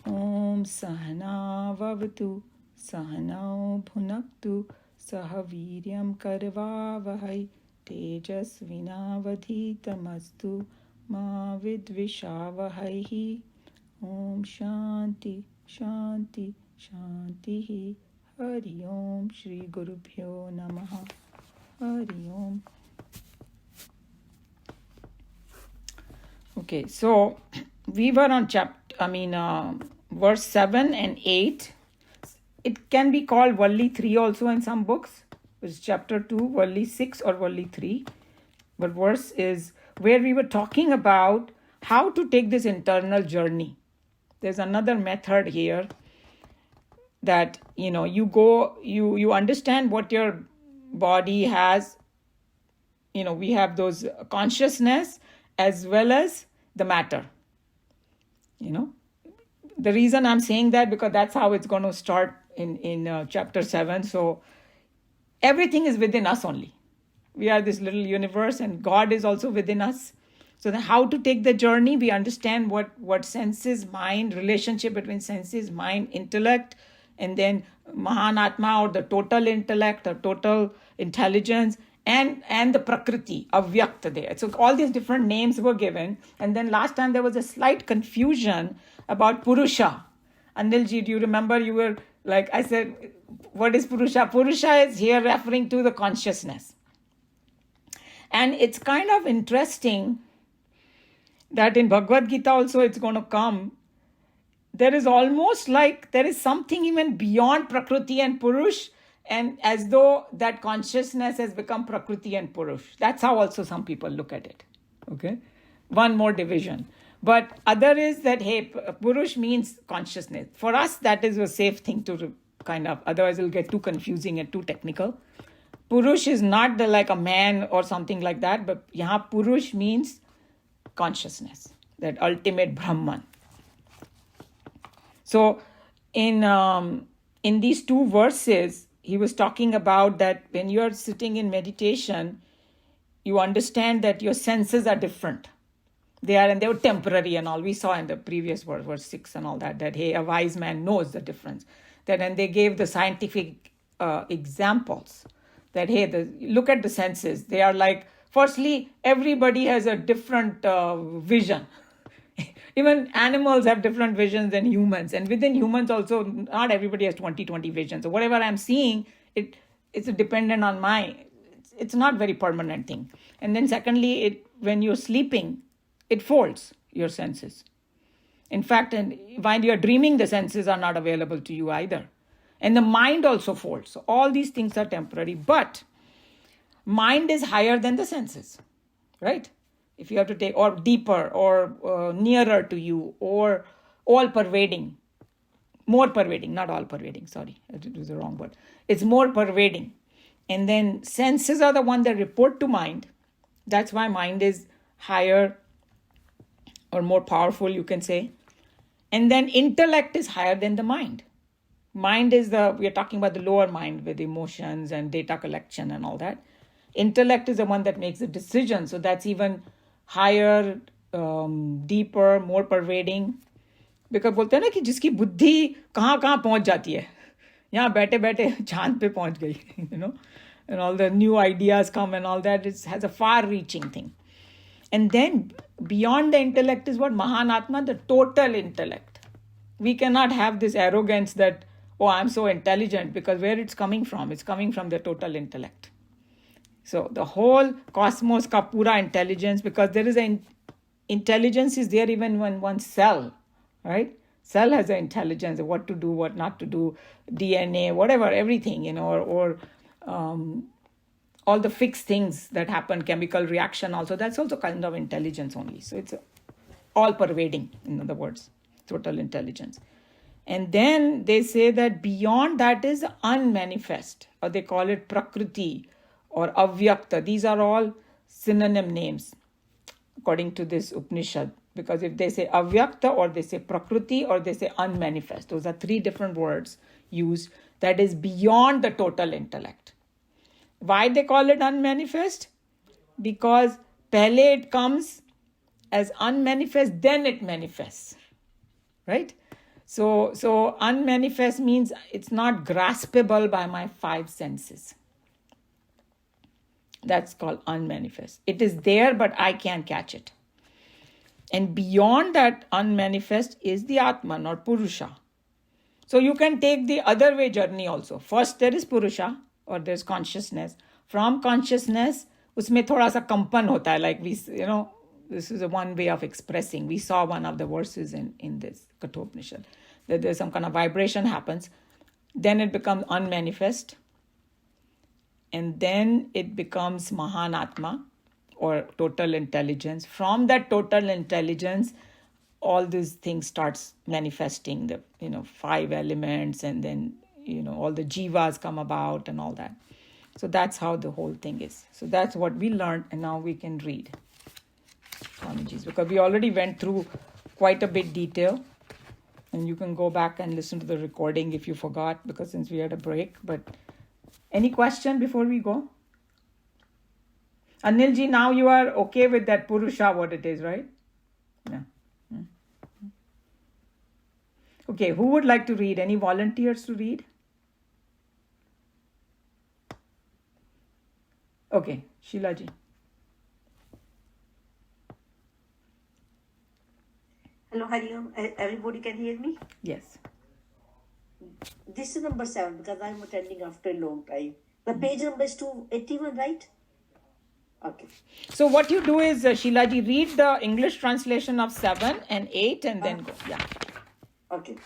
Om Sahana Vavatu Sahanao Bhunaktu Saha Viryam Karvavahai Tejasvinavadhitamastu Ma Vidvishavahai. Om Shanti Shanti Shanti. Hari Om Shri Gurubhyo Namaha. Hari Om. Okay, so we were on verse 7 and 8. It can be called Valli 3 also in some books. It's chapter 2, Valli 6 or Valli 3. But verse is where we were talking about how to take this internal journey. There's another method here that, you understand what your body has. We have those consciousness as well as the matter. The reason I'm saying that because that's how it's going to start in chapter 7. So everything is within us only. We are this little universe and God is also within us. So then how to take the journey, we understand what senses, mind, relationship between senses, mind, intellect, and then Mahanatma or the total intellect or total intelligence, and the Prakriti, Avyakta there. So all these different names were given. And then last time there was a slight confusion about Purusha. Anilji, do you remember you were like, I said, what is Purusha? Purusha is here referring to the consciousness. And it's kind of interesting that in Bhagavad Gita also it's going to come. There is almost like there is something even beyond Prakriti and Purush, and as though that consciousness has become Prakriti and Purush. That's how also some people look at it. Okay? One more division. But other is that, hey, Purush means consciousness. For us, that is a safe thing to kind of, otherwise it'll get too confusing and too technical. Purush is not like a man or something like that, but yahan Purush means consciousness, that ultimate Brahman. So in these two verses, he was talking about that when you are sitting in meditation, you understand that your senses are different. They were temporary and all. We saw in the previous verse 6 and all that, hey, a wise man knows the difference. And they gave the scientific examples that, hey, look at the senses. They are like, firstly, everybody has a different vision. Even animals have different visions than humans. And within humans also, not everybody has 20/20 vision. So whatever I'm seeing, it's dependent on it's not very permanent thing. And then secondly, when you're sleeping, it folds your senses. In fact, while you're dreaming, the senses are not available to you either. And the mind also folds. So all these things are temporary. But mind is higher than the senses, right? If you have to take, or deeper, or nearer to you, or all pervading, more pervading, not all pervading, sorry, it was the wrong word. It's more pervading. And then senses are the one that report to mind. That's why mind is higher or more powerful, you can say. And then intellect is higher than the mind. Mind is we are talking about the lower mind with emotions and data collection and all that. Intellect is the one that makes the decision. So that's even higher, deeper, more pervading. Because बोलते हैं ना कि जिसकी बुद्धि कहाँ कहाँ पहुँच जाती है, यहाँ बैठे बैठे चांद पे पहुँच गई, and all the new ideas come and all that. It has a far-reaching thing. And then beyond the intellect is what Mahanatma, the total intellect. We cannot have this arrogance that, oh, I'm so intelligent, because where it's coming from? It's coming from the total intellect. So the whole cosmos ka pura intelligence, because there is intelligence is there even when one cell, right? Cell has an intelligence of what to do, what not to do, DNA, whatever, everything, or all the fixed things that happen, chemical reaction also, that's also kind of intelligence only. So it's all pervading, in other words, total intelligence. And then they say that beyond that is unmanifest, or they call it Prakriti or Avyakta. These are all synonym names according to this Upanishad. Because if they say Avyakta, or they say Prakriti, or they say unmanifest, those are three different words used, that is beyond the total intellect. Why they call it unmanifest? Because pehle it comes as unmanifest, then it manifests, right? So unmanifest means it's not graspable by my five senses. That's called unmanifest. It is there, but I can't catch it. And beyond that unmanifest is the Atman or Purusha. So you can take the other way journey also. First there is Purusha or there's consciousness. From consciousness, usme thoda sa kampan hota hai. Like we, this is a one way of expressing. We saw one of the verses in this Kathoupanishad that there's some kind of vibration happens. Then it becomes unmanifest. And then it becomes Mahanatma or total intelligence. From that total intelligence, all these things starts manifesting, the five elements, and then all the jivas come about and all that. So that's how the whole thing is. So that's what we learned, and now we can read Swamiji's, because we already went through quite a bit detail, and you can go back and listen to the recording if you forgot, because since we had a break. But any question before we go? Anilji, now you are okay with that Purusha, what it is, right? Yeah. Okay, who would like to read? Any volunteers to read? Okay, Sheila ji. Hello, Hariom. Everybody can hear me? Yes. This is number 7 because I'm attending after a long time. The page number is 281, right? Okay. So what you do is, Sheila ji, read the English translation of 7 and 8 and then go. Yeah. Okay.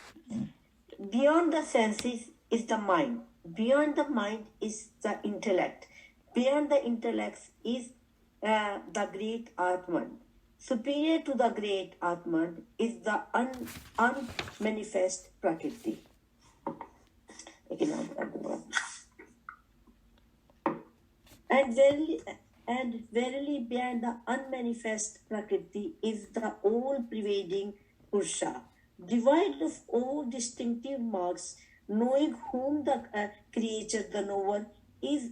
Beyond the senses is the mind. Beyond the mind is the intellect. Beyond the intellect is the great Atman. Superior to the great Atman is the unmanifest Prakriti. And verily beyond the unmanifest Prakriti is the all-pervading Purusha, devoid of all distinctive marks, knowing whom the creature, the knower, is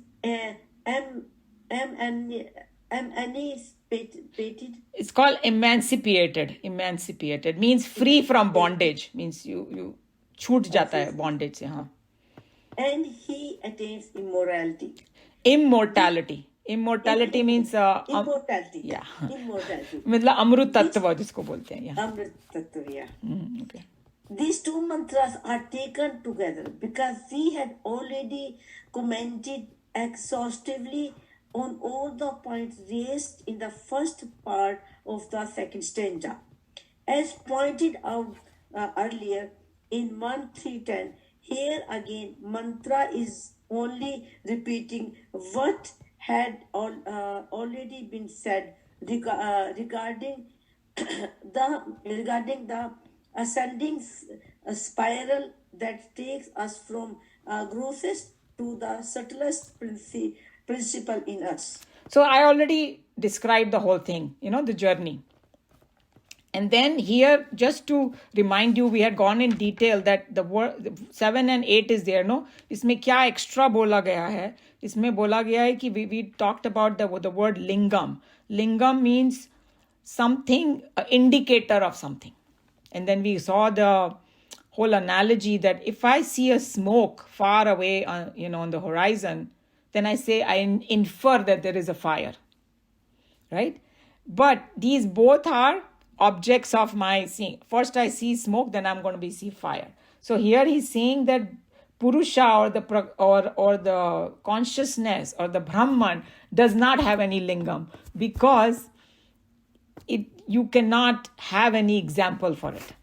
emancipated. It's called emancipated. Emancipated means free from bondage. Means you छूट जाता है bondage से. हाँ. And he attains immorality. Immortality means immortality. Yeah. Immortality. मतलब अमृत तत्व जिसको बोलते हैं. Yeah. Amrit Tattva, yeah. Okay. These two mantras are taken together because we had already commented exhaustively on all the points raised in the first part of the second stanza. As pointed out earlier in 1.3.10, here again mantra is only repeating what had already been said regarding the ascending spiral that takes us from grossest to the subtlest principle in us. So I already described the whole thing, the journey. And then here, just to remind you, we had gone in detail that the word 7 and 8 is there, no? इसमें क्या extra बोला गया है? इसमें बोला गया है कि we talked about the word lingam. Lingam means something, an indicator of something. And then we saw the whole analogy that if I see a smoke far away, on the horizon, then I say I infer that there is a fire, right? But these both are objects of my seeing. First I see smoke, then I'm going to see fire. So here he's saying that Purusha or the consciousness or the Brahman does not have any lingam because you cannot have any example for it.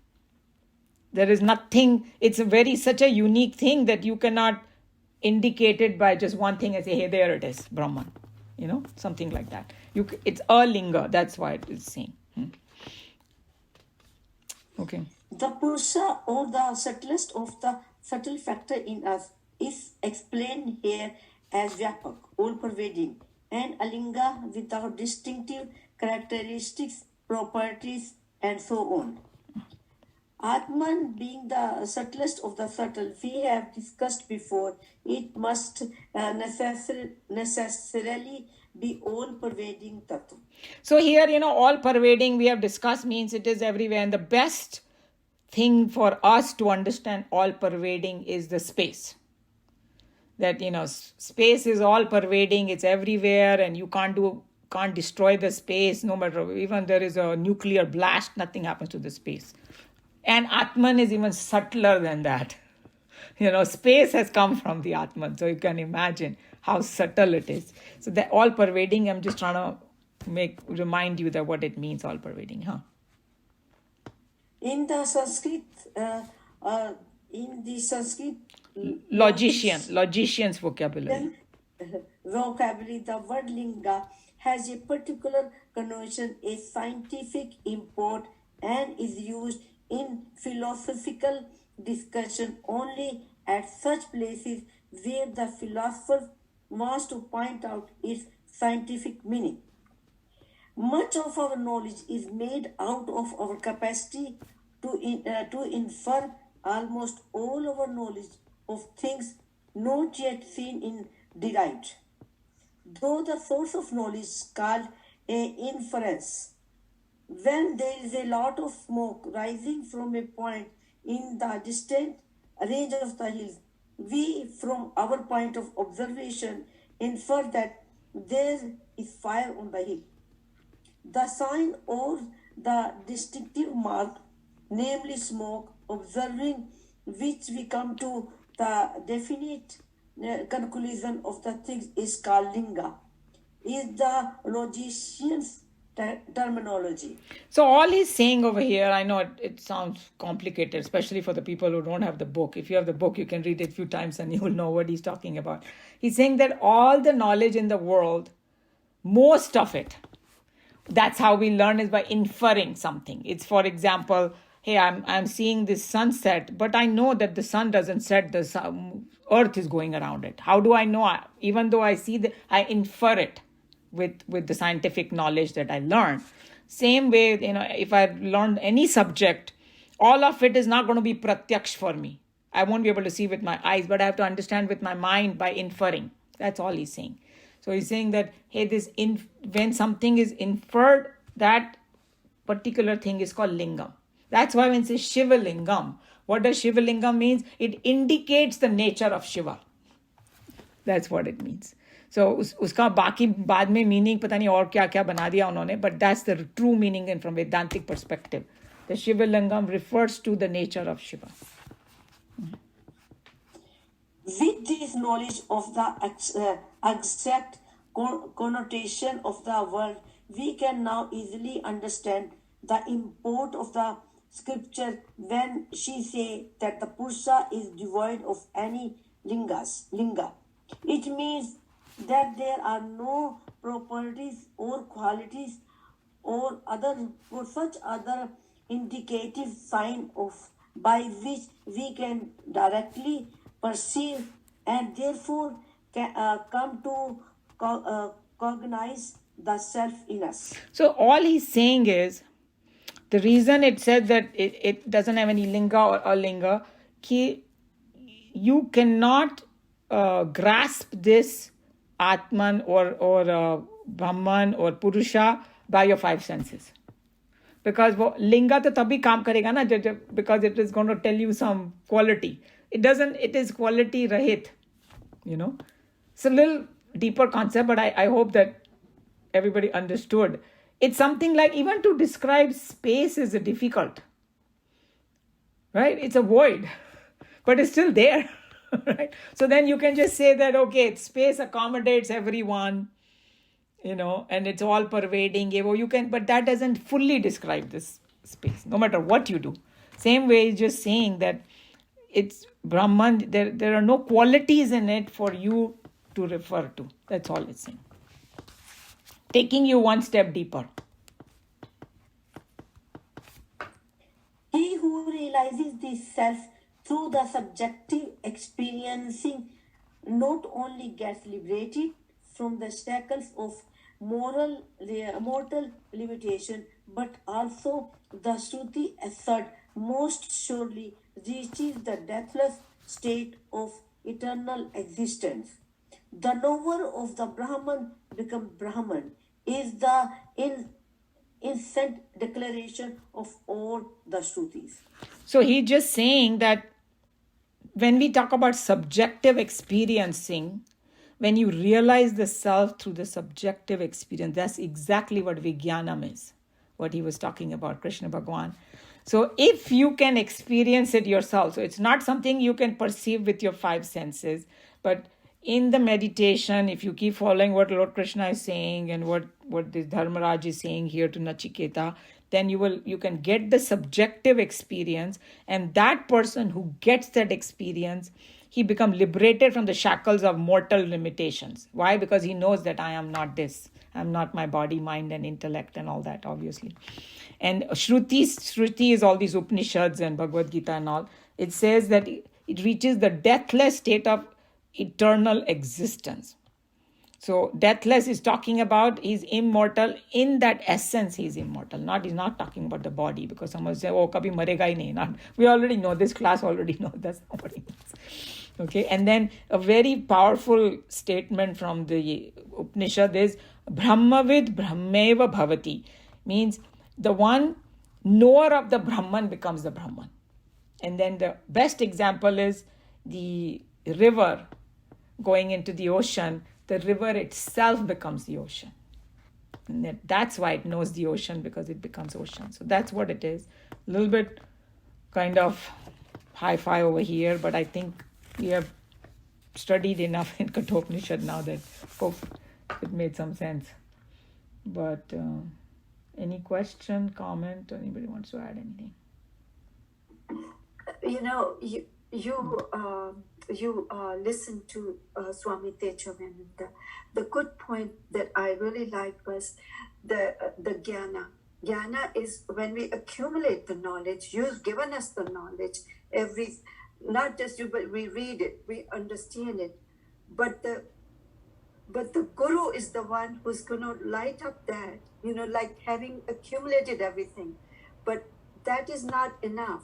There is nothing. It's such a unique thing that you cannot indicate it by just one thing and say, hey, there it is, Brahman. Something like that. It's a linga. That's why it is saying. Okay. The Purusha or the subtlest of the subtle factor in us is explained here as Vyapak, all-pervading, and Alinga without distinctive characteristics, properties, and so on. Atman being the subtlest of the subtle, we have discussed before, it must necessarily be all-pervading tattva. So here, all-pervading we have discussed means it is everywhere. And the best thing for us to understand all pervading is the space. That, space is all pervading, it's everywhere, and you can't destroy the space. No matter, even there is a nuclear blast, nothing happens to the space. And Atman is even subtler than that. Space has come from the Atman, so you can imagine how subtle it is. So that all pervading, I'm just trying to remind you that what it means, all pervading, huh? In the Sanskrit, Logician's vocabulary. vocabulary, the word linga has a particular connotation, a scientific import, and is used in philosophical discussion only at such places where the philosopher wants to point out its scientific meaning. Much of our knowledge is made out of our capacity to infer. Almost all our knowledge of things not yet seen in derived. Though the source of knowledge is called a inference. When there is a lot of smoke rising from a point in the distant range of the hills, we, from our point of observation, infer that there is fire on the hill. The sign or the distinctive mark, namely smoke, observing which we come to the definite conclusion of the things, is called linga, is the logician's terminology. So all he's saying over here, I know it sounds complicated, especially for the people who don't have the book. If you have the book, you can read it a few times and you will know what he's talking about. He's saying that all the knowledge in the world, most of it, that's how we learn, is by inferring something. It's, for example, hey, I'm seeing this sunset, but I know that the sun doesn't set, the earth is going around it. How do I know? Even though I see I infer it with the scientific knowledge that I learned. Same way, if I learned any subject, all of it is not going to be pratyaksh for me. I won't be able to see with my eyes, but I have to understand with my mind by inferring. That's all he's saying. So he's saying that, hey, when something is inferred, that particular thing is called lingam. That's why when it says Shiva Lingam, what does Shiva Lingam means? It indicates the nature of Shiva. That's what it means. So उसका बाकी बाद में meaning पता नहीं और क्या क्या बना दिया उन्होंने, but that's the true meaning and from Vedantic perspective. The Shiva Lingam refers to the nature of Shiva. With this knowledge of the exact connotation of the word, we can now easily understand the import of the scripture when she say that the Purusha is devoid of any linga. It means that there are no properties or qualities or such other indicative sign of by which we can directly perceive and therefore come to cognize the self in us. So all he's saying is, the reason it said that it doesn't have any linga or alinga, you cannot grasp this Atman or Brahman or Purusha by your five senses. Because linga to tabhi kaam karega na, because it is going to tell you some quality. It is quality rahit, It's a little deeper concept, but I hope that everybody understood. It's something like, even to describe space is difficult, right? It's a void, but it's still there, right? So then you can just say that, okay, space accommodates everyone, and it's all pervading. But that doesn't fully describe this space, no matter what you do. Same way, it's just saying that it's Brahman, there are no qualities in it for you to refer to. That's all it's saying. Taking you one step deeper. He who realizes this self through the subjective experiencing not only gets liberated from the shackles of mortal limitation, but also the Shruti assert most surely reaches the deathless state of eternal existence. The knower of the Brahman becomes Brahman is the instant declaration of all the Shrutis. So he's just saying that when we talk about subjective experiencing, when you realize the self through the subjective experience, that's exactly what Vijnanam is, what he was talking about, Krishna Bhagwan. So if you can experience it yourself, so it's not something you can perceive with your five senses, but in the meditation, if you keep following what Lord Krishna is saying and what this Dharmaraj is saying here to Nachiketa, then you can get the subjective experience, and that person who gets that experience, he becomes liberated from the shackles of mortal limitations. Why? Because he knows that I am not this. I'm not my body, mind, and intellect and all that, obviously. And Shruti is all these Upanishads and Bhagavad Gita and all. It says that it reaches the deathless state of eternal existence. So deathless is talking about he's immortal. In that essence, he's immortal. He's not talking about the body, because someone say, oh, kabhi marega hi nahi. Not, we already know, this class already knows that's not what he means. Okay, and then a very powerful statement from the Upanishad is Brahmavid Brahmeva Bhavati. Means the one knower of the Brahman becomes the Brahman. And then the best example is the river going into the ocean. The river itself becomes the ocean. And that's why it knows the ocean, because it becomes ocean. So that's what it is. A little bit kind of hi-fi over here, but I think we have studied enough in Kathoupanishad now that hope it made some sense. But any question, comment, or anybody wants to add anything? You listen to Swami Tejavananda. The good point that I really liked was the jnana. Jnana is when we accumulate the knowledge. You've given us the knowledge. Not just you, but we read it, we understand it. But the Guru is the one who's going to light up that, like having accumulated everything. But that is not enough.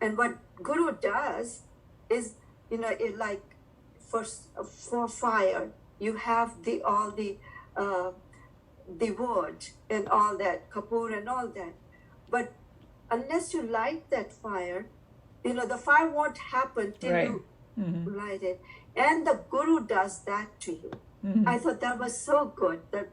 And what Guru does is, it like for fire, you have all the wood and all that, kapoor and all that. But unless you light that fire, the fire won't happen till you light it. And the Guru does that to you. Mm-hmm. I thought that was so good, that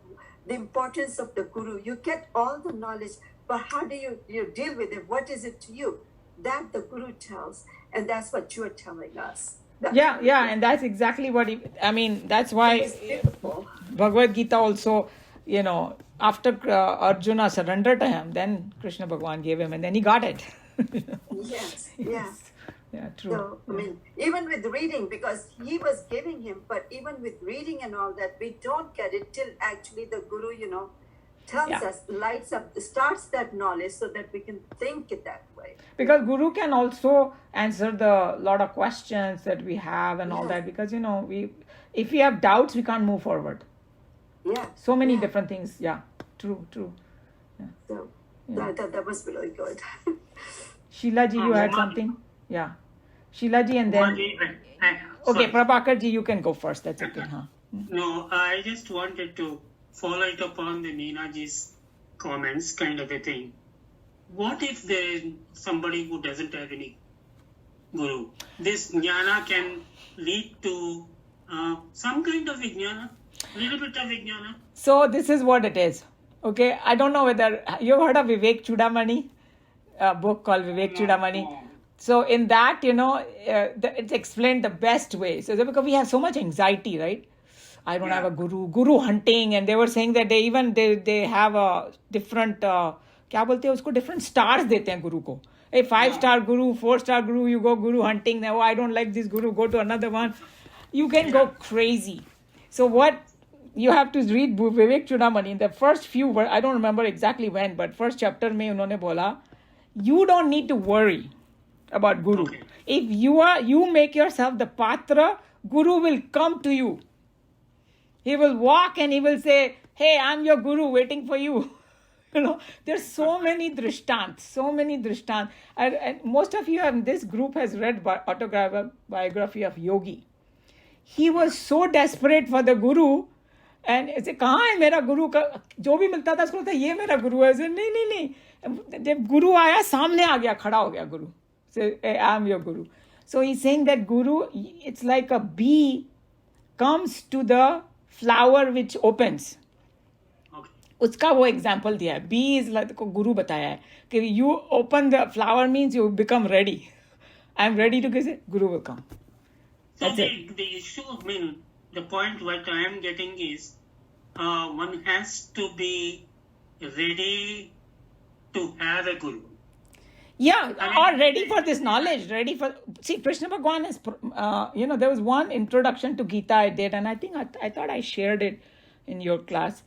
the importance of the Guru. You get all the knowledge, but how do you deal with it? What is it to you? That the Guru tells, and that's what you're telling us. And that's exactly what that's why Bhagavad Gita also, after Arjuna surrendered to him, then Krishna Bhagwan gave him, and then he got it. Yes. Yeah, true. So, even with reading, because he was giving him, but even with reading and all that, we don't get it till actually the Guru, tells us, lights up, starts that knowledge so that we can think it that way. Because Guru can also answer the lot of questions that we have and all that, because, if we have doubts, we can't move forward. Yeah. So many different things. Yeah, true. Yeah. So, that was really good. Sheila ji, you had something? Yeah. Sheila ji, and then... Okay, Prabhakar ji, you can go first. That's okay. Huh? No, I just wanted to follow it upon the Meena ji's comments, kind of a thing. What if there is somebody who doesn't have any Guru? This jnana can lead to some kind of vijnana, little bit of vijnana. So this is what it is. Okay, I don't know whether you've heard of Vivek Chudamani, a book called Vivek Chudamani. No. So in that, it's explained the best way. So because we have so much anxiety, right? I don't have a guru hunting, and they were saying that they have a different क्या बोलते हैं उसको, different stars देते हैं गुरु को. A 5-star guru, 4-star guru, you go guru hunting. Now, I don't like this guru, go to another one. You can go crazy. So what you have to read Vivek Chudamani. In the first few words, I don't remember exactly when, but first chapter में उन्होंने बोला, you don't need to worry about guru. Okay. If you make yourself the patra, guru will come to you. He will walk and he will say, hey, I'm your guru waiting for you. There's so many drishtants. And most of you in this group has read autobiography of Yogi. He was so desperate for the guru, and ऐसे कहाँ है मेरा गुरु का, जो भी मिलता था उसको लगता ये मेरा गुरु है. नहीं जब गुरु आया, सामने आ गया, खड़ा हो गया गुरु. Say, hey, I'm your guru. So he's saying that guru, it's like a bee comes to the flower which opens. Okay. उसका वो एग्जाम्पल दिया है. बी इज लाइक गुरु बताया है कि you open the flower means you become ready. I am ready to kiss guru will come. So That's it. the issue, I mean, the point what I am getting is one has to be ready to have a guru. Yeah, I mean, or ready for this knowledge, ready for... See, Krishna Bhagwan is, there was one introduction to Geeta I did, and I think I thought I shared it in your class.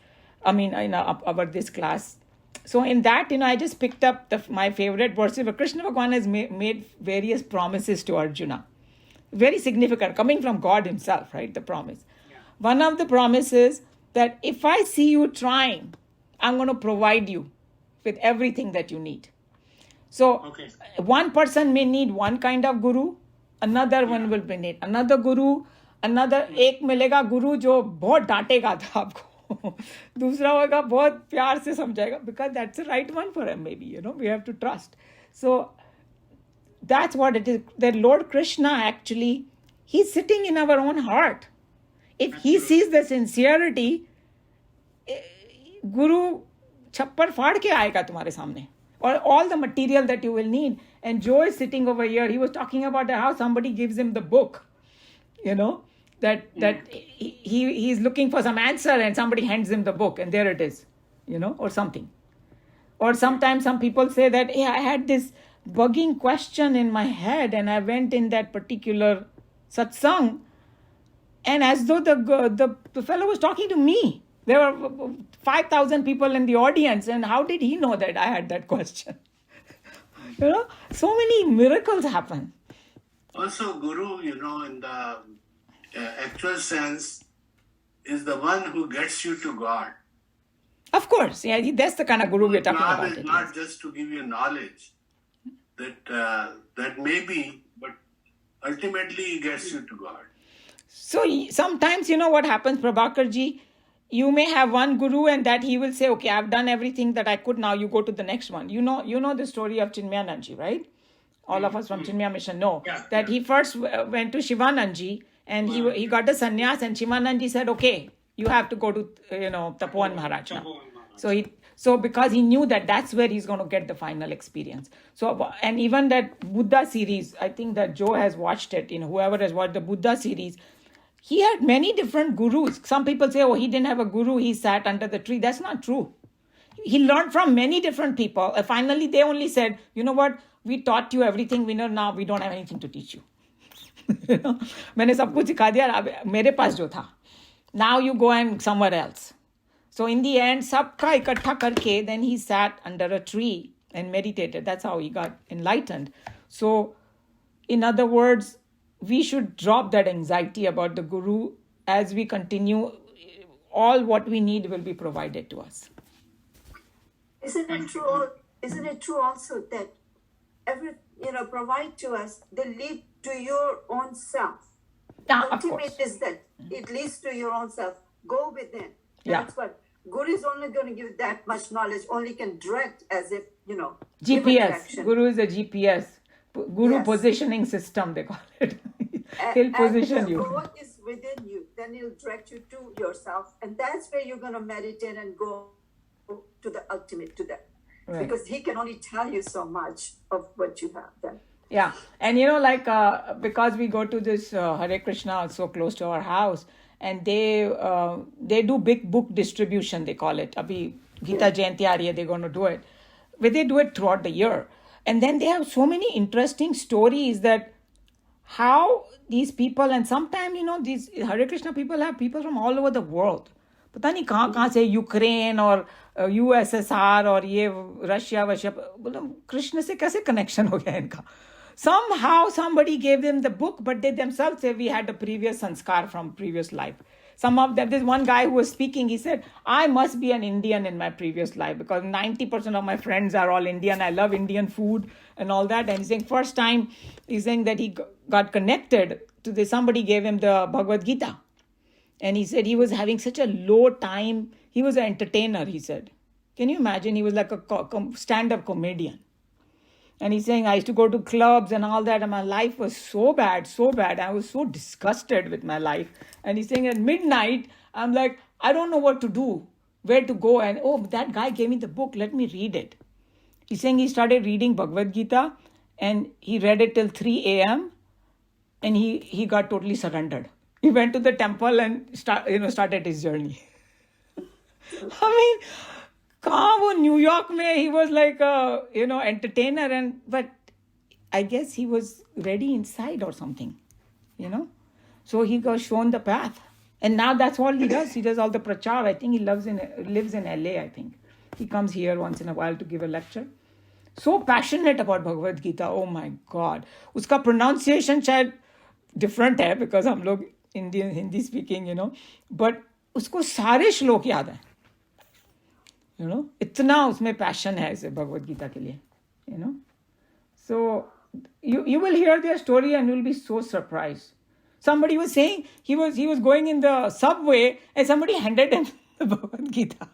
I mean, about this class. So in that, I just picked up my favorite verses where Krishna Bhagwan has made various promises to Arjuna. Very significant, coming from God himself, right? The promise. Yeah. One of the promises that if I see you trying, I'm going to provide you with everything that you need. So Okay. one person may need one kind of guru, another one will be need another guru, another एक मिलेगा गुरु जो बहुत डांटेगा था आपको, दूसरा होगा बहुत प्यार से समझाएगा, because that's the right one for him. Maybe we have to trust. So that's what it is. That Lord Krishna actually, he's sitting in our own heart. If he sees the sincerity, guru छप्पर फाड़ के आएगा तुम्हारे सामने. Or all the material that you will need. And Joe is sitting over here. He was talking about how somebody gives him the book, that he's looking for some answer and somebody hands him the book and there it is, or something. Or sometimes some people say that, hey, I had this bugging question in my head and I went in that particular satsang, and as though the fellow was talking to me. There were 5,000 people in the audience, and how did he know that I had that question? So many miracles happen. Also, Guru, in the actual sense, is the one who gets you to God. Of course, yeah, that's the kind of guru we're talking God about. is not just to give you knowledge that may be, but ultimately he gets you to God. So sometimes, what happens, Prabhakar ji, you may have one guru and that he will say, okay, I've done everything that I could, now you go to the next one. You know the story of Chinmayanandji, right? All of us from Chinmaya Mission know that he first went to Shivanandji and he got the sannyas, and Shivanandji said, okay, you have to go to, Tapovan Maharaj now. So because he knew that that's where he's going to get the final experience. So, and even that Buddha series, I think that Joe has watched it, whoever has watched the Buddha series, he had many different gurus. Some people say, oh, he didn't have a guru, he sat under the tree. That's not true. He learned from many different people. And finally, they only said, you know what, we taught you everything we know, now we don't have anything to teach you. मैंने सब कुछ सिखा दिया मेरे पास जो था. Now you go and somewhere else. So in the end, सबका इकट्ठा करके, then he sat under a tree and meditated. That's how he got enlightened. So in other words, we should drop that anxiety about the guru. As we continue, all what we need will be provided to us. Isn't it true? Isn't it true also that every provide to us, they lead to your own self? Ultimate is that it leads to your own self. Go within. That's what Guru is only going to give that much knowledge. Only can direct as if GPS. Guru is a GPS. Guru positioning system, they call it. He'll position you. What is within you, then he'll direct you to yourself, and that's where you're going to meditate and go to the ultimate, to that. Right. Because he can only tell you so much of what you have done. Yeah, and because we go to this Hare Krishna so close to our house, and they do big book distribution, they call it. Abhi Geeta Jayanti aa rahi hai, they're going to do it. But they do it throughout the year. And then they have so many interesting stories that how these people, and sometimes, these Hare Krishna people have people from all over the world. पता नहीं कहाँ से, Ukraine और USSR और ये Russia Krishna से कैसे connection हो गया इनका? Somehow somebody gave them the book, but they themselves say we had a previous sanskar from previous life. Some of them, this one guy who was speaking, he said, I must be an Indian in my previous life because 90% of my friends are all Indian. I love Indian food and all that. And he's saying first time, he's saying that he got connected to this. Somebody gave him the Bhagavad Gita. And he said he was having such a low time. He was an entertainer, he said. Can you imagine? He was like a stand-up comedian. And he's saying, I used to go to clubs and all that, and my life was so bad, so bad. I was so disgusted with my life. And he's saying at midnight, I'm like, I don't know what to do, where to go. And oh, that guy gave me the book, let me read it. He's saying he started reading Bhagavad Gita, and he read it till 3 a.m. and he got totally surrendered. He went to the temple and started his journey. I mean, कहाँ वो New York में he was like a entertainer, but I guess he was ready inside or something, so he got shown the path, and now that's all he does. He does all the prachar. I think he lives in LA. I think he comes here once in a while to give a lecture. So passionate about Bhagavad Gita. Oh my God, उसका pronunciation शायद different है because हम लोग Indian Hindi speaking, but उसको सारे श्लोक याद है. इतना उसमें पैशन है इसे भगवद गीता के लिए, So you will hear their story and you'll be so surprised. Somebody was saying he was going in the subway and somebody handed him the Bhagavad Gita.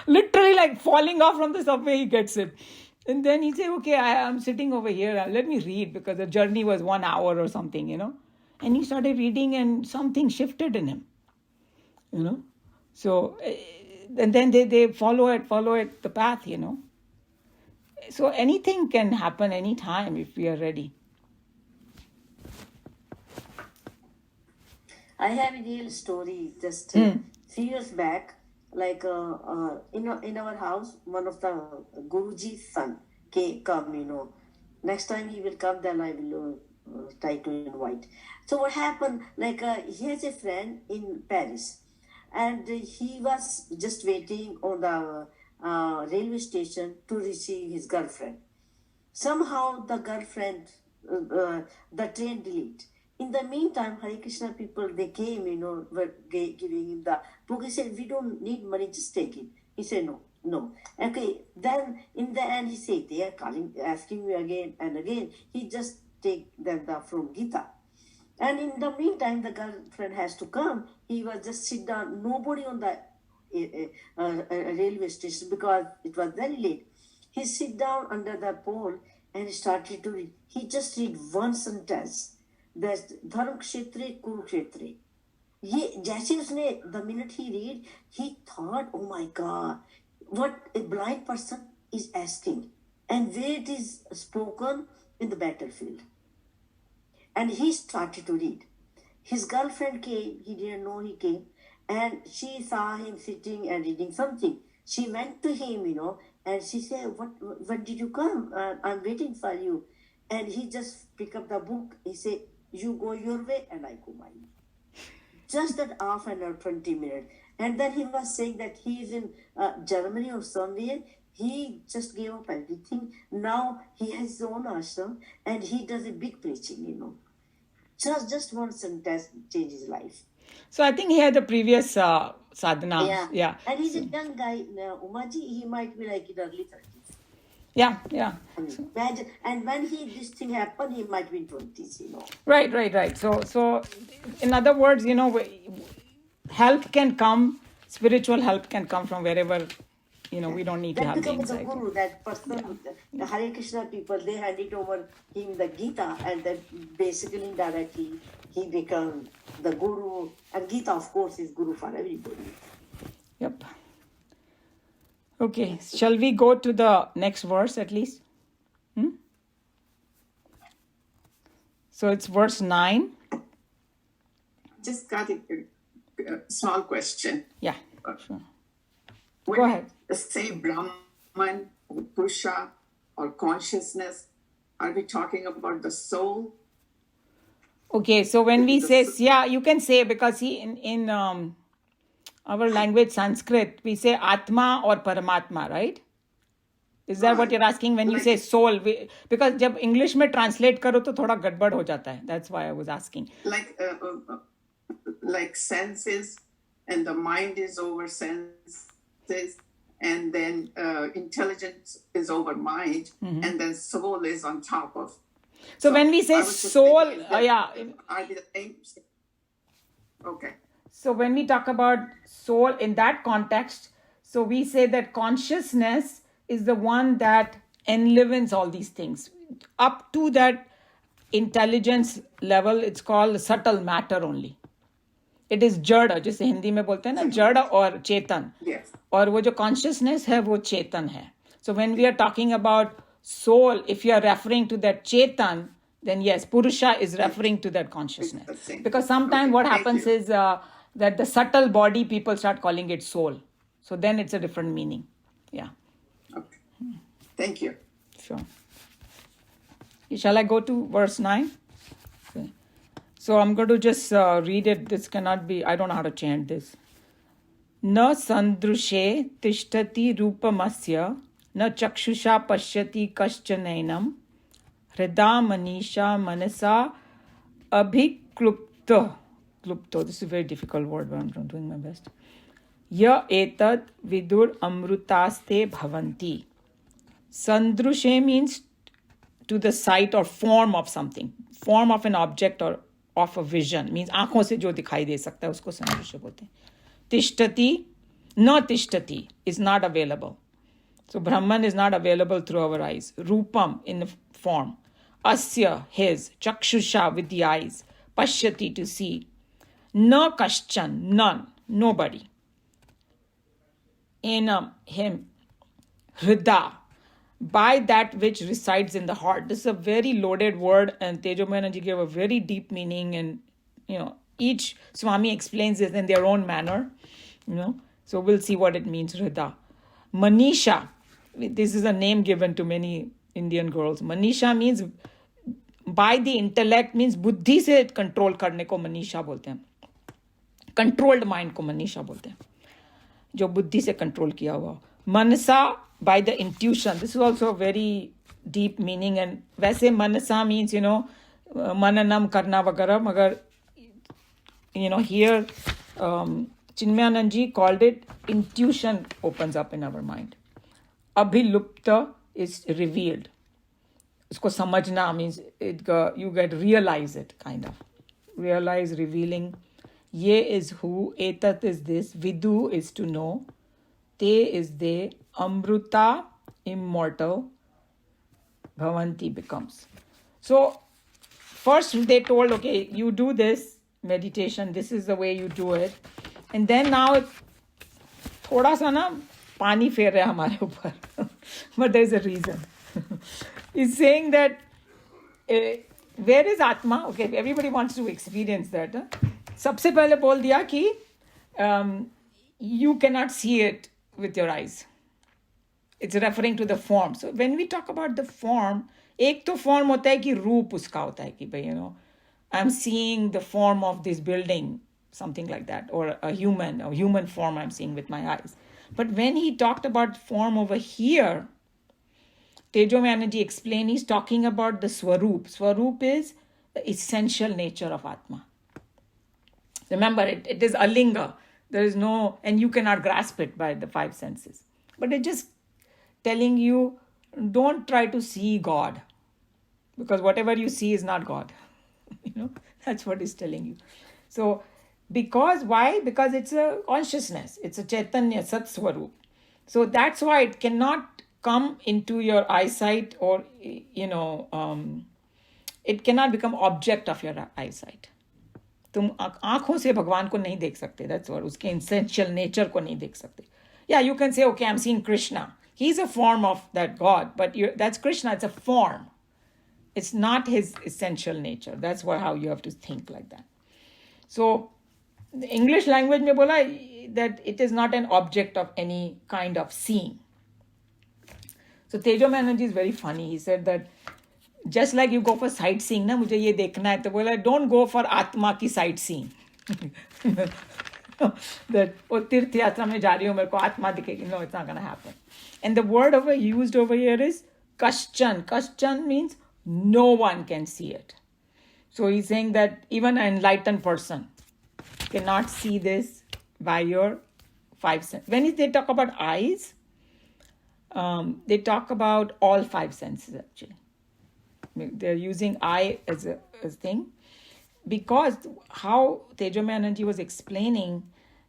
Literally like falling off from the subway, he gets it. And then he said, okay, I'm sitting over here. Let me read, because the journey was 1 hour or something, And he started reading and something shifted in him, So... and then they follow it, the path, So anything can happen anytime if we are ready. I have a real story just few years back. Like in our house, one of the Guruji's son come, Next time he will come, then I will try to invite. So what happened? Like he has a friend in Paris. And he was just waiting on the railway station to receive his girlfriend. Somehow the girlfriend, the train delayed. In the meantime, Hare Krishna people, they came, were giving him the book. He said, we don't need money, just take it. He said, no. Okay, then in the end, he said, they are asking me again and again. He just take them from Gita. And in the meantime, the girlfriend has to come. He was just sit down. Nobody on the railway station because it was very late. He sit down under the pole and he started to read. He just read one sentence. That's Dharm Kshetre Kurukshetre. The minute he read, he thought, oh my God, what a blind person is asking. And where it is spoken in the battlefield. And he started to read. His girlfriend came, he didn't know he came, and she saw him sitting and reading something. She went to him, and she said, when did you come? I'm waiting for you. And he just picked up the book. He said, you go your way and I go mine. Just that half an hour, 20 minutes. And then he was saying that he is in Germany or somewhere. He just gave up everything. Now he has his own ashram and he does a big preaching, Just one sentence changes his life. So I think he had the previous sadhana. Yeah. And he's a young guy. Umaji, he might be like in early 30s. Yeah. Imagine, and when this thing happened, he might be in 20s, Right. So in other words, help can come, spiritual help can come from wherever. We don't need to have the insight. The guru, that person, the Hare Krishna people, they handed over him the Gita, and then basically indirectly he became the guru. And Gita, of course, is guru for everybody. Yep. Okay, shall we go to the next verse at least? So it's verse 9. Just got a small question. Yeah, sure. When Go ahead. Say Brahman or Purusha or consciousness, are we talking about the soul? Okay, so when we say, you can say, because in our language Sanskrit, we say Atma or Paramatma, right? Is that what you're asking when you say soul? Because जब English में translate करो तो थोड़ा गड़बड़ हो जाता है. That's why I was asking. Like senses, and the mind is over senses, and then intelligence is over mind, and then soul is on top of. So when we say soul, are they the same? Okay. So when we talk about soul in that context, so we say that consciousness is the one that enlivens all these things. Up to that intelligence level, it's called subtle matter only. It is जड़, जैसे हिंदी में बोलते हैं ना जड़ और चेतन, Yes. और वो जो consciousness है वो चेतन है. So when we are talking about soul, if you are referring to that chetan, then yes, Purusha is referring to that consciousness. It's the same. Because sometimes what Thank happens you. is that the subtle body, people start calling it soul. So then it's a different meaning. Yeah, Okay. Thank you. sure. Shall I go to verse 9? Okay. So I'm going to just read it. This cannot be, I don't know how to chant this. न सन्दृशे तिष्ठति रूपमस्य न चक्षुषा पश्यति कश्चनैनं हृदा मनीषा मनसा अभिक्लुप्तो. This is a very difficult word, but I'm doing my best. य एतद् विदुर अमृतास्ते भवन्ति. Sandrushe means to the sight or form of something, form of an object or of a vision, means आंखों से जो दिखाई दे सकता है उसको सन्दृश्य बोलते हैं. Tishtati, no tishtati, is not available. So Brahman is not available through our eyes. Rupam, in the form. Asya, his. Chakshusha, with the eyes. Pashyati, to see. Na kaschan, none, nobody. Enam, him. Hrida, by that which resides in the heart. This is a very loaded word, and Tejo Maharaji gave a very deep meaning, and each Swami explains this in their own manner. So we'll see what it means. Hrida. Manisha, this is a name given to many Indian girls. Manisha means by the intellect, means buddhi se control karne ko manisha bolte hain. Controlled mind ko manisha bolte hain, jo buddhi se control kiya hua. Manasa, by the intuition. This is also a very deep meaning, and वैसे manasa means mananam karna vagara, magar here Chinmayanand ji called it intuition opens up in our mind. Abhilupta is revealed. Usko samajna means you get realize it, kind of. Realize, revealing. Ye is who, etat is this, vidu is to know, te is they, amruta, immortal, bhavanti becomes. So first they told, okay, you do this meditation, this is the way you do it. And then now थोड़ा सा ना पानी फेर रहा है हमारे ऊपर. But there is a reason. He's saying that where is Atma? Okay, everybody wants to experience that. सबसे पहले बोल दिया कि you cannot see it with your eyes. It's referring to the form. So when we talk about the form, एक तो form होता है कि रूप उसका होता है कि भाई I'm seeing the form of this building, something like that, or a human form I'm seeing with my eyes. But when he talked about form over here, Tejo Maharaji explained, he's talking about the Swarup. Swarup is the essential nature of Atma. Remember, it is alinga. There is no, and you cannot grasp it by the five senses. But it's just telling you, don't try to see God, because whatever you see is not God. That's what he's telling you. So, why? Because it's a consciousness. It's a Chaitanya Sat Swarup. So that's why it cannot come into your eyesight, or, it cannot become object of your eyesight. तुम आंखों से भगवान को नहीं देख सकते. That's what, उसके essential nature को नहीं देख सकते. Yeah, you can say, okay, I'm seeing Krishna. He's a form of that God, but that's Krishna. It's a form. It's not his essential nature. That's how you have to think like that. So, the English language में बोला that it is not an object of any kind of seeing. So Tejo Maharaji is very funny. He said that just like you go for sightseeing, ना मुझे ये देखना है, तो बोला don't go for आत्मा की sightseeing. That तीर्थ यात्रा में जा रही हूँ, मेरे को आत्मा दिखेगी. No, it's not going to happen. And the word used over here is kaschan. Kaschan means no one can see it. So he's saying that even an enlightened person cannot see this by your five senses. When they talk about eyes, they talk about all five senses actually. They're using eye as a thing, because how Tejo Maharaji was explaining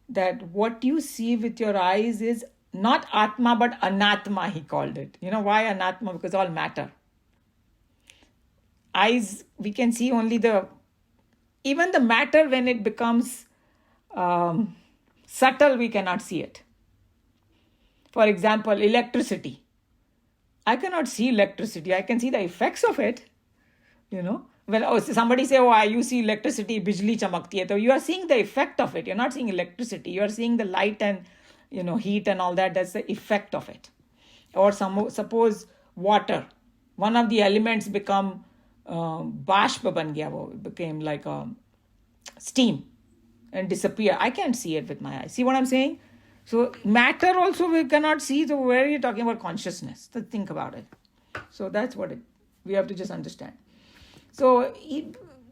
that what you see with your eyes is not Atma, but Anatma, he called it. You know why Anatma? Because all matter. Eyes, we can see only even the matter when it becomes subtle, we cannot see it. For example, electricity. I cannot see electricity. I can see the effects of it. When somebody say, you see electricity, bijli chamakti hai, so you are seeing the effect of it. You're not seeing electricity. You are seeing the light and heat and all that. That's the effect of it. Or suppose water. One of the elements become bashpa ban gaya, it became like steam and disappear. I can't see it with my eyes. See what I'm saying? So matter also we cannot see. So where are you talking about consciousness? So think about it. So that's what we have to just understand. So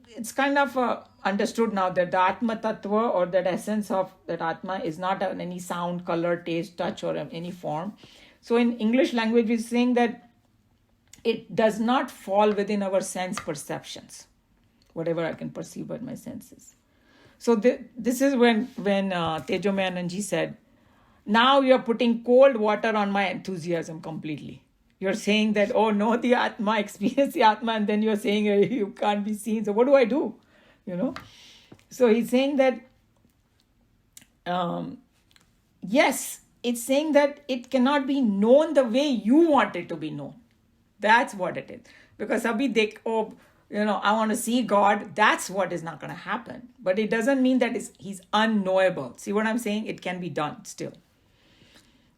it's kind of understood now that the Atma Tattva, or that essence of that Atma, is not any sound, color, taste, touch, or any form. So in English language, we're saying that it does not fall within our sense perceptions, whatever I can perceive by my senses. So this is when Tejomay Anandji said, now you're putting cold water on my enthusiasm completely. You're saying that, oh, know the Atma, experience the Atma, and then you're saying you can't be seen. So what do I do? So he's saying that, yes, it's saying that it cannot be known the way you want it to be known. That's what it is. Because abhi I want to see God. That's what is not going to happen. But it doesn't mean that he's unknowable. See what I'm saying? It can be done still.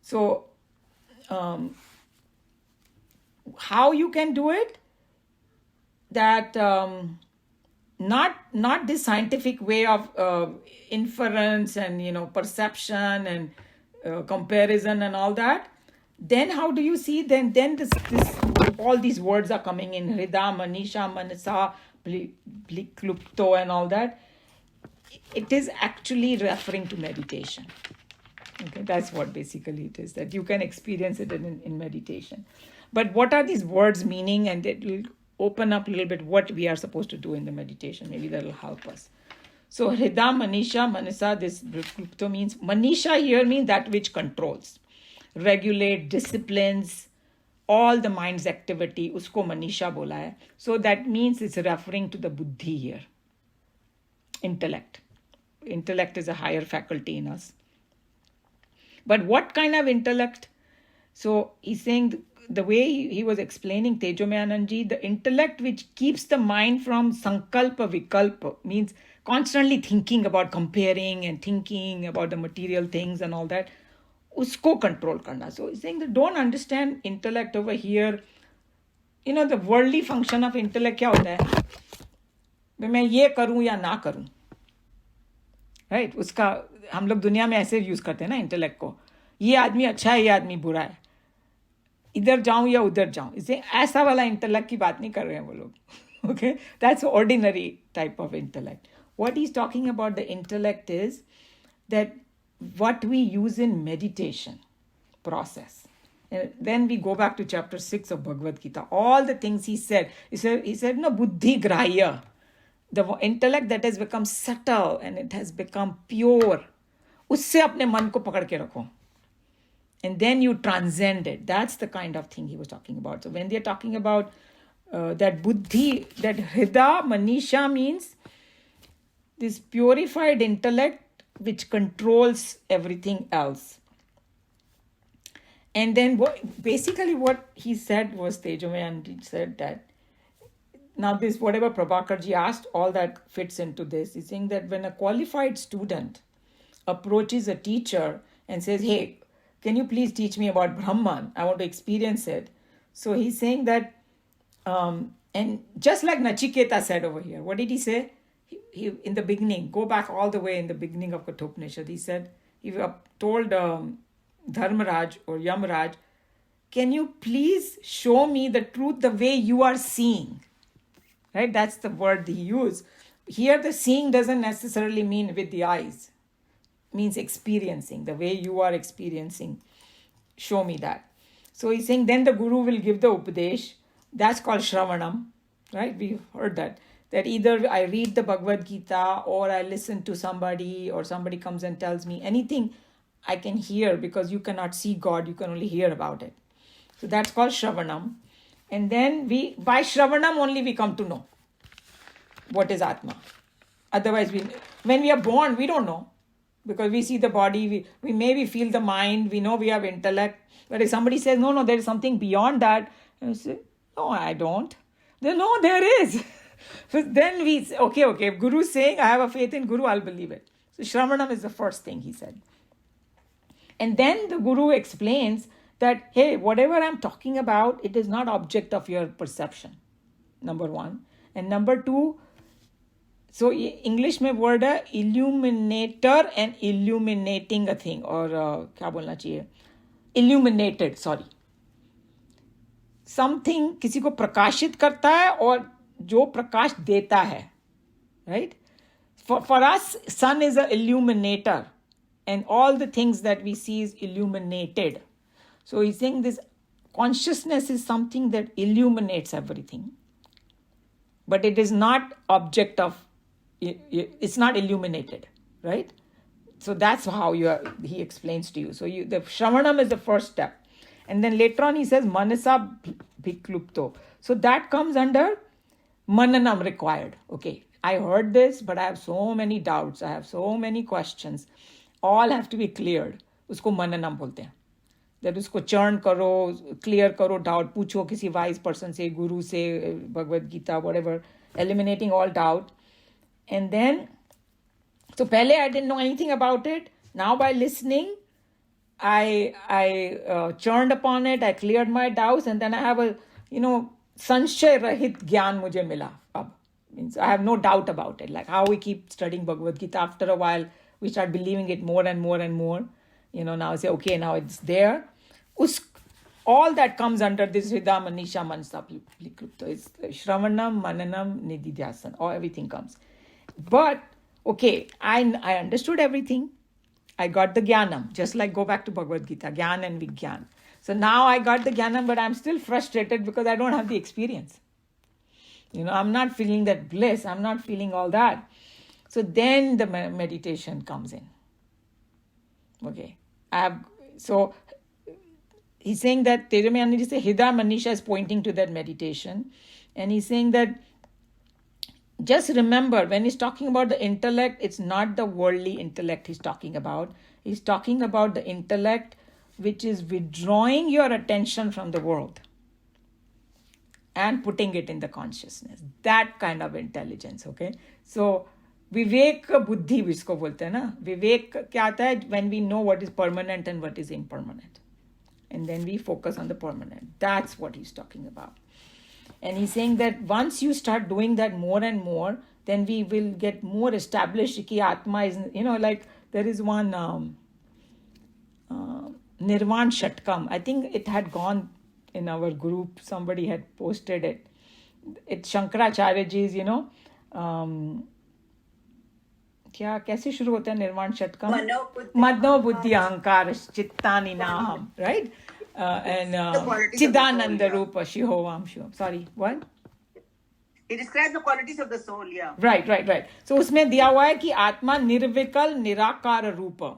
So, how you can do it? That not this scientific way of inference and perception and comparison and all that. Then how do you see? Then this all these words are coming in: Hrida, Manisha, Manasa, Klupto, and all that. It is actually referring to meditation. Okay, that's what basically it is, that you can experience it in meditation. But what are these words meaning? And it will open up a little bit what we are supposed to do in the meditation. Maybe that will help us. So Hrida, Manisha, Manasa, this Klupto means, Manisha here means that which controls, regulate, disciplines, all the mind's activity. Usko Manisha bola hai. So that means it's referring to the buddhi here. Intellect. Intellect is a higher faculty in us. But what kind of intellect? So he's saying the way he was explaining, Tejomay Anandji, the intellect which keeps the mind from sankalpa vikalpa, means constantly thinking about comparing and thinking about the material things and all that, usko control karna. So he's saying that don't understand intellect over here. The worldly function of intellect kya hota hai? मैं ये करूं या ना करूं, right? उसका हम लोग दुनिया में ऐसे यूज करते हैं ना इंटेलेक्ट को, ये आदमी अच्छा है, ये आदमी बुरा है, इधर जाऊं या उधर जाऊं. इसे ऐसा वाला इंटेलेक्ट की बात नहीं कर रहे हैं वो लोग. Okay, that's ordinary type of intellect. What he's talking about, the intellect, is that what we use in meditation process. And then we go back to chapter 6 of Bhagavad Gita. All the things he said, no, buddhi grahya. The intellect that has become subtle and it has become pure, usse apne man ko pakad ke rakho. And then you transcend it. That's the kind of thing he was talking about. So when they're talking about that buddhi, that hrida, manisha means this purified intellect which controls everything else. And then basically what he said was, Tejomay Anandji said that, now this, whatever Prabhakarji asked, all that fits into this. He's saying that when a qualified student approaches a teacher and says, hey, can you please teach me about Brahman? I want to experience it. So he's saying that, and just like Nachiketa said over here, what did he say? He in the beginning, go back all the way in the beginning of Kathoupanishad, he said, he told Dharmaraj or Yamraj, can you please show me the truth the way you are seeing? Right? That's the word he used. Here the seeing doesn't necessarily mean with the eyes. It means experiencing, the way you are experiencing. Show me that. So he's saying then the Guru will give the Upadesh. That's called Shravanam. Right? We've heard that. That either I read the Bhagavad Gita or I listen to somebody or somebody comes and tells me anything. I can hear, because you cannot see God, you can only hear about it. So that's called Shravanam. And then by Shravanam only we come to know what is Atma. Otherwise, when we are born, we don't know. Because we see the body, we maybe feel the mind, we know we have intellect. But if somebody says, no, there is something beyond that, and I say, no, I don't. Then, no, there is. So then we say, okay, if Guru is saying, I have a faith in Guru, I'll believe it. So Shravanam is the first thing he said. And then the Guru explains that, hey, whatever I'm talking about, it is not object of your perception, number one. And number two, so English में word है illuminator and illuminating a thing, और क्या बोलना चाहिए, illuminated, sorry. Something किसी को प्रकाशित करता है और जो प्रकाश देता है, right? For us, sun is an illuminator, and all the things that we see is illuminated. So he's saying this consciousness is something that illuminates everything, but it is not object of, it's not illuminated, right? So that's how he explains to you. So the Shravanam is the first step. And then later on he says Manasa Bhiklupto. So that comes under Mananam required. Okay, I heard this, but I have so many doubts. I have so many questions. All have to be cleared. उसको Mananam बोलते हैं. That उसको churn करो, clear करो doubt, पूछो किसी wise person से, Guru से, Bhagavad Gita, whatever, eliminating all doubt. And then, so pehle I didn't know anything about it. Now by listening, I churned upon it, I cleared my doubts, and then I have a, sanshay rahit gyan mujhe mila. Means I have no doubt about it. Like how we keep studying Bhagavad Gita, after a while, we start believing it more and more and more. Now I say, okay, now it's there. All that comes under this Hridam, Manisha, Mansa, Pliklupto. It's Shravanam, Mananam, Nididhyasan. All everything comes. But, okay, I understood everything. I got the Jnanam. Just like go back to Bhagavad Gita, Jnana and Vigyan. So now I got the Jnanam, but I'm still frustrated because I don't have the experience. I'm not feeling that bliss. I'm not feeling all that. So then the meditation comes in. Okay. So he's saying that Tejamani say Hida Manisha is pointing to that meditation. And he's saying that just remember, when he's talking about the intellect, it's not the worldly intellect he's talking about. He's talking about the intellect which is withdrawing your attention from the world and putting it in the consciousness. That kind of intelligence, okay? So, Vivek Buddhi जिसको बोलते हैं ना, Vivek क्या आता है? When we know what is permanent and what is impermanent. And then we focus on the permanent. That's what he's talking about. And he's saying that once you start doing that more and more, then we will get more established ki Atma is, like there is one Nirvan Shatkam. I think it had gone in our group. Somebody had posted it. It's Shankaracharya ji's, क्या कैसे शुरू होता है निर्वाण षटकम मनो बुद्धि अहंकार चित्तानि नाहम, right? And Chidananda Rupa Shihovam Shivam. Sorry, what? He describes the qualities of the soul, yeah. Right. So उसमें दिया हुआ है कि आत्मा निर्विकल निराकार रूप.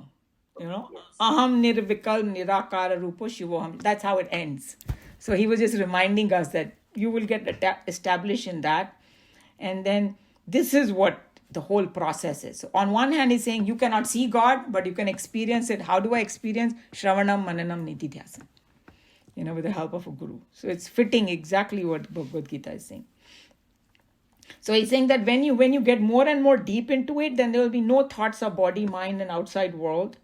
Aham nirvikal nirakara rupo shivoham. That's how it ends. So he was just reminding us that you will get established in that. And then this is what the whole process is. So on one hand, he's saying you cannot see God, but you can experience it. How do I experience? Shravanam, Mananam, Nididhyasam. With the help of a guru. So it's fitting exactly what Bhagavad Gita is saying. So he's saying that when you get more and more deep into it, then there will be no thoughts of body, mind, and outside world.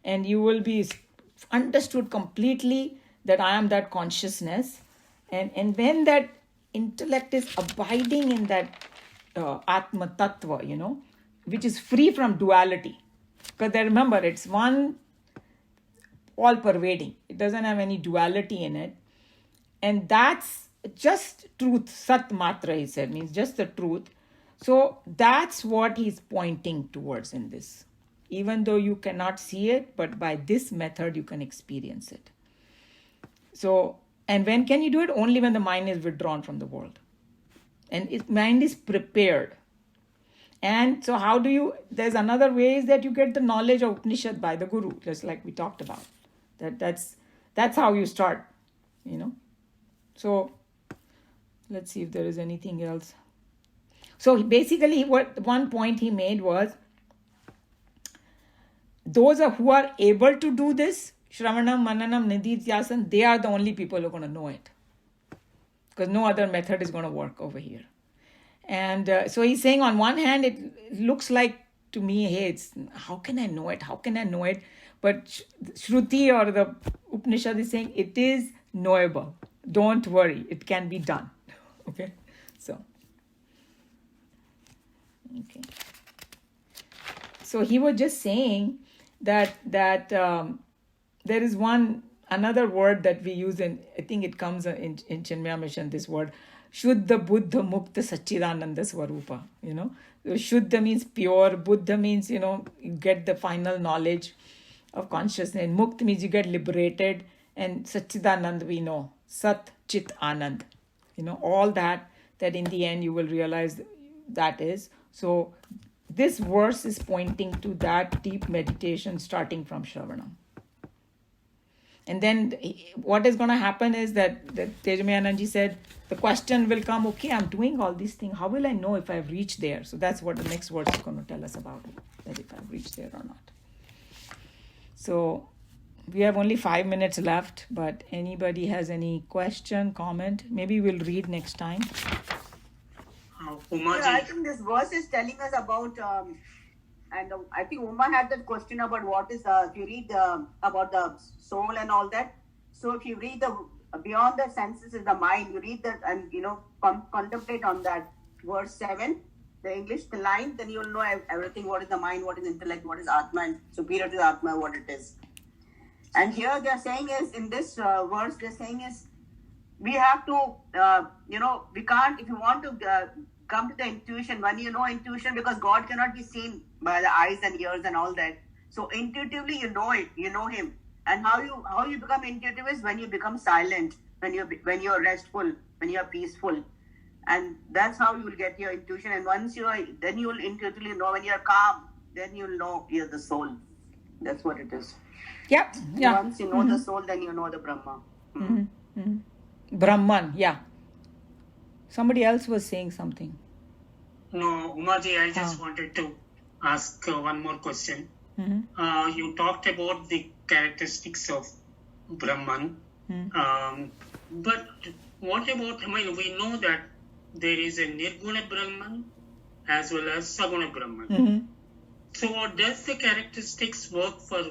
And you will be understood completely that I am that consciousness. And when that intellect is abiding in that Atma Tattva, which is free from duality. Because remember, it's one all-pervading. It doesn't have any duality in it. And that's just truth. Sat Matra, he said, means just the truth. So that's what he's pointing towards in this. Even though you cannot see it, but by this method you can experience it. So, and when can you do it? Only when the mind is withdrawn from the world. And mind is prepared. And so how do you, there's another way is that you get the knowledge of Upanishad by the Guru, just like we talked about. That's how you start, you know. So let's see if there is anything else. So basically what one point he made was, those who are able to do this, Shravanam, Mananam, Nididhyasan, they are the only people who are going to know it. Because no other method is going to work over here. And so he's saying on one hand, it looks like to me, hey, how can I know it? How can I know it? But Shruti or the Upanishad is saying it is knowable. Don't worry, it can be done. Okay, so. Okay. So he was just saying that there is another word that we use in, I think it comes in Chinmaya Mission, this word, Shuddha Buddha Mukta Satchidananda Swarupa, you know. So Shuddha means pure, Buddha means, you know, you get the final knowledge of consciousness, and Mukta means you get liberated, and Satchidanand we know, Sat Chit Anand, you know, all that in the end you will realize that is. So this verse is pointing to that deep meditation starting from Shravanam. And then what is going to happen is that Tejamayananji said, the question will come, okay, I'm doing all these things. How will I know if I've reached there? So that's what the next verse is going to tell us about, that if I've reached there or not. So we have only 5 minutes left, but anybody has any question, comment? Maybe we'll read next time. I think this verse is telling us about, and I think Uma had that question about what is, if you read about the soul and all that. So if you read the beyond the senses is the mind, you read that and, you know, contemplate on that verse 7, the English, the line, then you'll know everything, what is the mind, what is intellect, what is Atma, and superior to the Atma, what it is. And here they're saying is, in this verse, they're saying is, we have to, you know, we can't, if you want to come to the intuition, when you know intuition, because God cannot be seen by the eyes and ears and all that. So intuitively you know it, you know Him. And how you become intuitive is when you become silent, when you're restful, when you're peaceful. And that's how you will get your intuition. And once then you will intuitively know, when you're calm, then you'll know you're the soul. That's what it is. Yeah. Once you know the soul, then you know the Brahma. Brahman, yeah. Somebody else was saying something. No, Umaji, I just wanted to ask one more question. You talked about the characteristics of Brahman. But what about, we know that there is a Nirguna Brahman as well as Saguna Brahman. So does the characteristics work for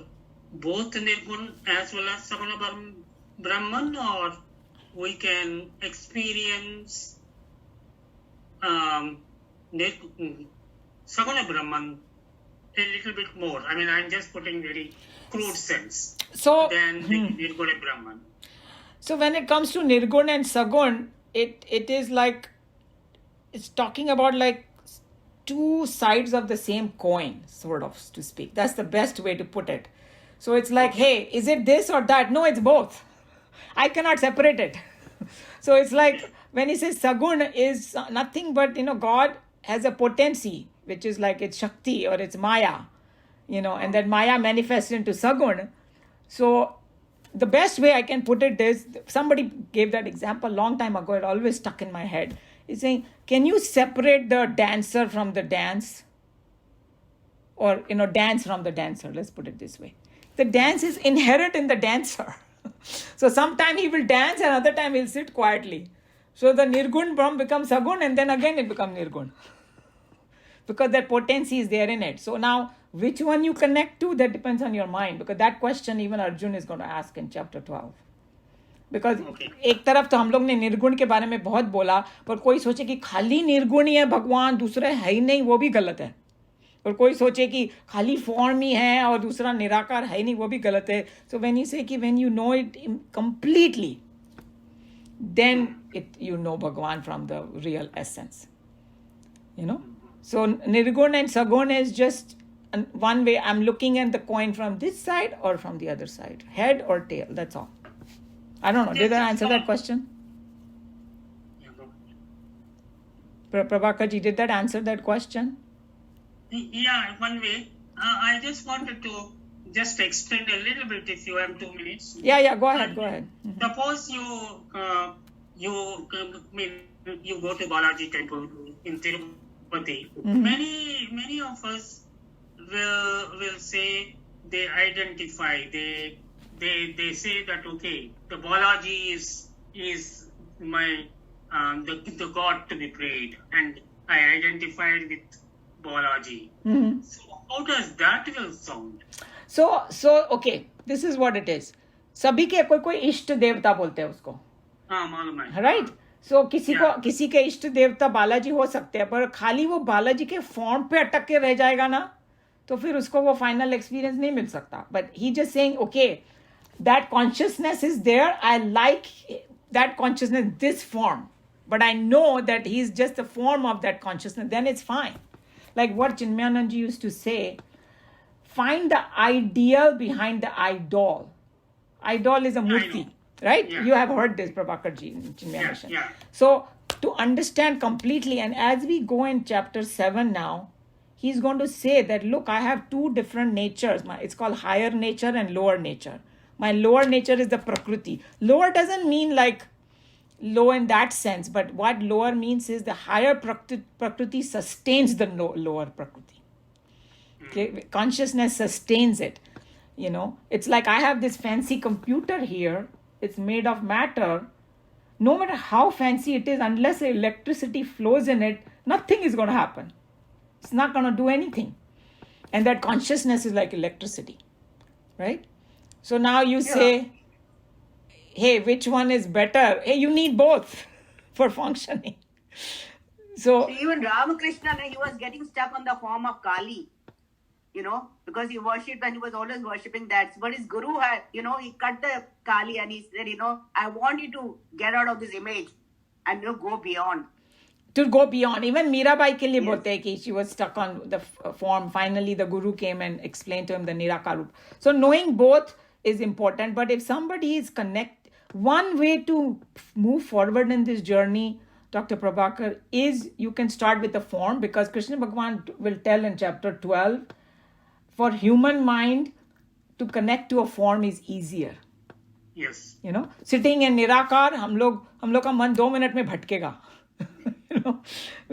both Nirguna as well as Saguna Brahman, or we can experience Saguna Brahman a little bit more? I mean, I'm just putting very crude sense than the Nirguna Brahman. So when it comes to Nirgun and Sagun, it is like, it's talking about like two sides of the same coin, sort of, to speak. That's the best way to put it. So it's like, hey, is it this or that? No, it's both. I cannot separate it. So it's like, when he says Sagun is nothing but, God has a potency, which is like it's Shakti or it's Maya, and that Maya manifests into Sagun. So the best way I can put it is, somebody gave that example a long time ago, it always stuck in my head. It's saying, can you separate the dancer from the dance? Or, dance from the dancer, let's put it this way. The dance is inherent in the dancer. So sometime he will dance and other time he'll sit quietly. So the Nirgun Brahm becomes Sagun and then again it becomes Nirgun. Because that potency is there in it. So now, which one you connect to, that depends on your mind. Because that question even Arjun is going to ask in chapter 12. Because एक तरफ तो हम लोग ने निर्गुण के बारे में बहुत बोला, पर कोई सोचे कि खाली निर्गुण ही है भगवान, दूसरे है ही नहीं, वो भी गलत है. और कोई सोचे कि खाली फॉर्म ही है और दूसरा निराकार है ही नहीं, वो भी गलत है. So when you say कि when you know it completely, then you know Bhagwan from the real essence. So Nirgun and Sagun is just one way. I'm looking at the coin from this side or from the other side, head or tail, that's all. I don't know. Did I answer that question? Prabhakar ji, did that answer that question? Yeah, one way. I just wanted to just extend a little bit if you have 2 minutes. Yeah, go ahead. Suppose you go to Balaji temple in Tirupati. Many of us will say they identify, they say that okay, the Balaji is my the god to be prayed, and I identified with Balaji. So how does that will sound? So okay, this is what it is. सभी के कोई इष्ट देवता बोलते हैं उसको, हाँ मालूम है, राइट? सो किसी के इष्ट देवता बालाजी हो सकते हैं, पर खाली वो बालाजी के फॉर्म पे अटक के रह जाएगा ना, तो फिर उसको वो फाइनल एक्सपीरियंस नहीं मिल सकता. But he just saying okay, that consciousness is there, I like that consciousness, this form, but I know that he is just the form of that consciousness, then it's fine. Like what Chinmayanand ji used to say, find the ideal behind the idol. Idol is a murti, right? Yeah. You have heard this, Prabhakar ji, in Chinmayanand. Yeah. So to understand completely, and as we go in chapter 7 now, he's going to say that, look, I have two different natures. It's called higher nature and lower nature. My lower nature is the Prakriti. Lower doesn't mean like low in that sense, but what lower means is the higher Prakriti sustains the lower Prakriti. Okay, consciousness sustains it. You know, it's like I have this fancy computer here, it's made of matter. No matter how fancy it is, unless electricity flows in it, nothing is going to happen. It's not going to do anything. And that consciousness is like electricity, right? So now you say, hey, which one is better? Hey, you need both for functioning. So even Ramakrishna, he was getting stuck on the form of Kali, you know, because he worshipped and he was always worshipping that. But his guru had, you know, he cut the Kali and he said, you know, I want you to get out of this image and, you know, go beyond. To go beyond. Even Mirabai ke liye bolte hai ki she was stuck on the form. Finally, the guru came and explained to him the Nirakar Rup. So knowing both is important. But if somebody is one way to move forward in this journey, Dr. Prabhakar, is you can start with the form, because Krishna Bhagavan will tell in chapter 12, for human mind to connect to a form is easier. Yes. You know, sitting in Nirakar, हम लोग का मन 2 minute में भटकेगा. You know,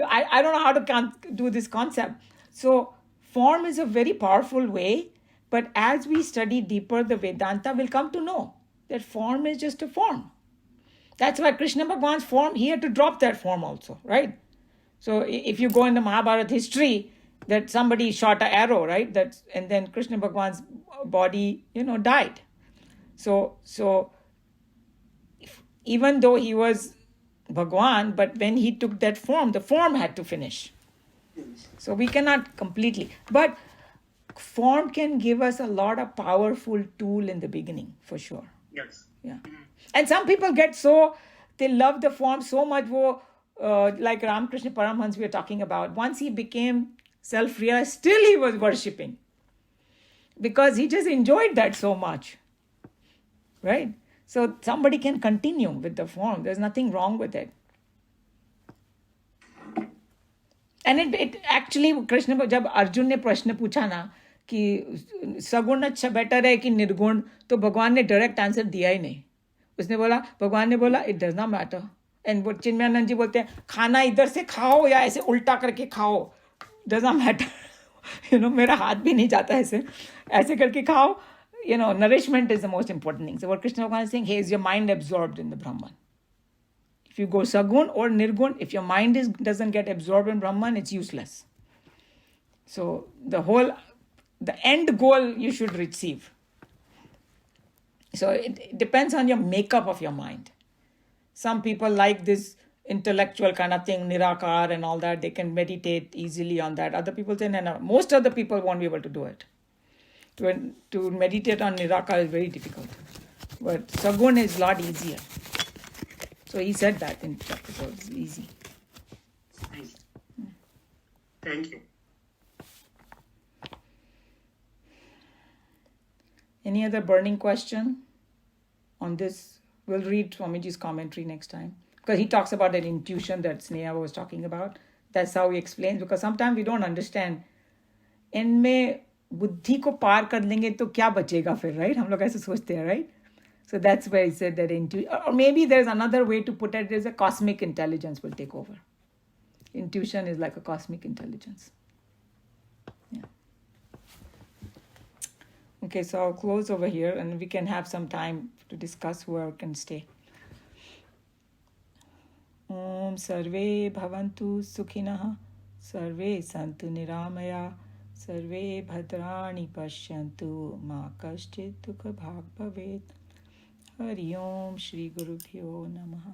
I don't know how to do this concept. So form is a very powerful way, but as we study deeper, the Vedanta will come to know that form is just a form. That's why Krishna Bhagavan's form, he had to drop that form also, right? So if you go in the Mahabharata history, that somebody shot an arrow, right? And then Krishna Bhagavan's body, you know, died. So even though he was Bhagwan, but when he took that form, the form had to finish. So we cannot completely, but form can give us a lot of powerful tool in the beginning, for sure. Yes. Yeah. And some people they love the form so much, like Ramakrishna Paramhans we are talking about. Once he became self-realized, still he was worshipping, because he just enjoyed that so much, right? So somebody can continue with the form. There's nothing wrong with it. And it actually, Krishna, जब अर्जुन ने प्रश्न पूछा ना कि सगुण अच्छा better है कि निर्गुण, तो भगवान ने डायरेक्ट आंसर दिया ही नहीं. भगवान ने बोला it does not matter. And वो चिन्मयानंद जी बोलते हैं, खाना इधर से खाओ या ऐसे उल्टा करके खाओ, does not matter. You know, मेरा हाथ भी नहीं जाता ऐसे करके खाओ. You know, nourishment is the most important thing. So what Krishna Bhagavan is saying, hey, is your mind absorbed in the Brahman? If you go Sagun or Nirgun, if your mind doesn't get absorbed in Brahman, it's useless. So the end goal you should receive. So it depends on your makeup of your mind. Some people like this intellectual kind of thing, Nirakar and all that. They can meditate easily on that. Other people say, no. Most other people won't be able to do it. To meditate on Nirakar is very difficult. But Sagun is a lot easier. So he said that in chapter 4. It's easy. Thank you. Any other burning question on this? We'll read Swamiji's commentary next time. Because he talks about that intuition that Sneha was talking about. That's how he explains. Because sometimes we don't understand इनमें बुद्धि को पार कर लेंगे तो क्या बचेगा फिर, right? हम लोग ऐसे सोचते हैं, right? So that's where he said that or maybe there's another way to put it, there's a cosmic intelligence will take over. Intuition is like a cosmic intelligence. Yeah. Okay, so I'll close over here and we can have some time to discuss, whoever can stay. Om Sarve Bhavantu Sukhinah Sarve Santu Niramaya Sarve Bhadrani Pashyantu Ma Kashchit Dukha Bhag Bhavet. Hari Om Shri Guru Pyo Namaha.